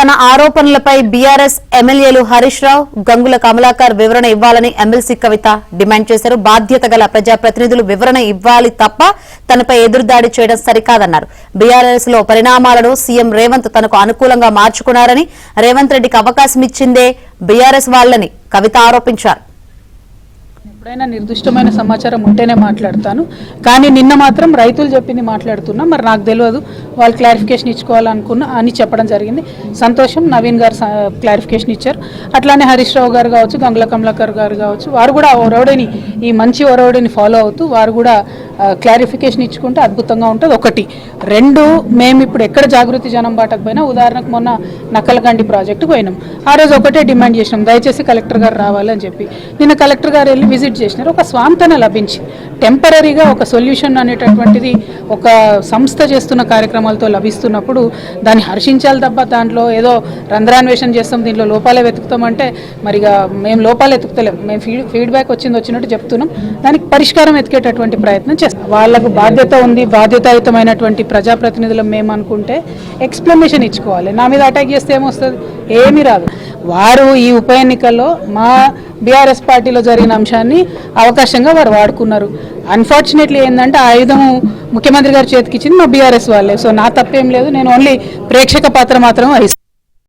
తన ఆరోపణలపై బీఆర్ఎస్ ఎమ్మెల్యేలు హరీష్ రావు, గంగుల కమలాకర్ వివరణ ఇవ్వాలని ఎమ్మెల్సీ కవిత డిమాండ్ చేశారు. బాధ్యత గల ప్రజాప్రతినిధులు వివరణ ఇవ్వాలి తప్ప తనపై ఎదురుదాడి చేయడం సరికాదన్నారు. బీఆర్ఎస్ లో పరిణామాలను సీఎం రేవంత్ తనకు అనుకూలంగా మార్చుకున్నారని, రేవంత్ రెడ్డికి అవకాశం ఇచ్చిందే బీఆర్ఎస్ వాళ్లని కవిత ఆరోపించారు. ఎప్పుడైనా నిర్దిష్టమైన సమాచారం ఉంటేనే మాట్లాడతాను, కానీ నిన్న మాత్రం రైతులు చెప్పింది మాట్లాడుతున్నా. మరి నాకు తెలియదు, వాళ్ళు క్లారిఫికేషన్ ఇచ్చుకోవాలనుకున్నా అని చెప్పడం జరిగింది. సంతోషం, నవీన్ గారు క్లారిఫికేషన్ ఇచ్చారు. అట్లానే హరీష్ రావు గారు కావచ్చు, గంగుల కమలాకర్ గారు కావచ్చు, వారు కూడా ఒరవడిని, ఈ మంచి ఒరవడిని ఫాలో అవుతూ వారు కూడా క్లారిఫికేషన్ ఇచ్చుకుంటే అద్భుతంగా ఉంటుంది. ఒకటి. రెండు, మేము ఇప్పుడు ఎక్కడ జాగృతి జనం బాటకు పోయినా, ఉదాహరణకు మొన్న నక్కలగండి ప్రాజెక్టుకు పోయినాం. ఆ రోజు ఒకటే డిమాండ్ చేసినాం, దయచేసి కలెక్టర్ గారు రావాలని చెప్పి. నిన్న కలెక్టర్ గారు వెళ్ళి విజిట్ చేసినారు. ఒక స్వాంతన లభించి టెంపరీగా ఒక సొల్యూషన్ అనేటటువంటిది ఒక సంస్థ చేస్తున్న కార్యక్రమాలతో లభిస్తున్నప్పుడు దాన్ని హర్షించాలి తప్ప దాంట్లో ఏదో రంధ్రాన్వేషణ చేస్తాం, దీంట్లో లోపాలే వెతుకుతామంటే మరిగా మేము లోపాలు వెతుకుతలేం. మేము ఫీడ్బ్యాక్ వచ్చినట్టు చెప్తున్నాం, దానికి పరిష్కారం వెతికేటటువంటి ప్రయత్నం చేస్తాం. వాళ్ళకు బాధ్యత ఉంది, బాధ్యతాయుతమైనటువంటి ప్రజాప్రతినిధులం మేము అనుకుంటే ఎక్స్ప్లెనేషన్ ఇచ్చుకోవాలి. నా మీద అటాక్ చేస్తే ఏమొస్తుంది? ఏమీ రాదు. వారు ఈ ఉప ఎన్నికల్లో మా బీఆర్ఎస్ పార్టీలో జరిగిన అంశాన్ని అవకాశంగా వారు వాడుకున్నారు. అన్ఫార్చునేట్లీ ఏంటంటే ఆయుధము ముఖ్యమంత్రి గారి చేతికి ఇచ్చింది మా బీఆర్ఎస్ వాళ్ళే. సో నా తప్పేం లేదు, నేను ఓన్లీ ప్రేక్షక పాత్ర మాత్రం వహిస్తాను.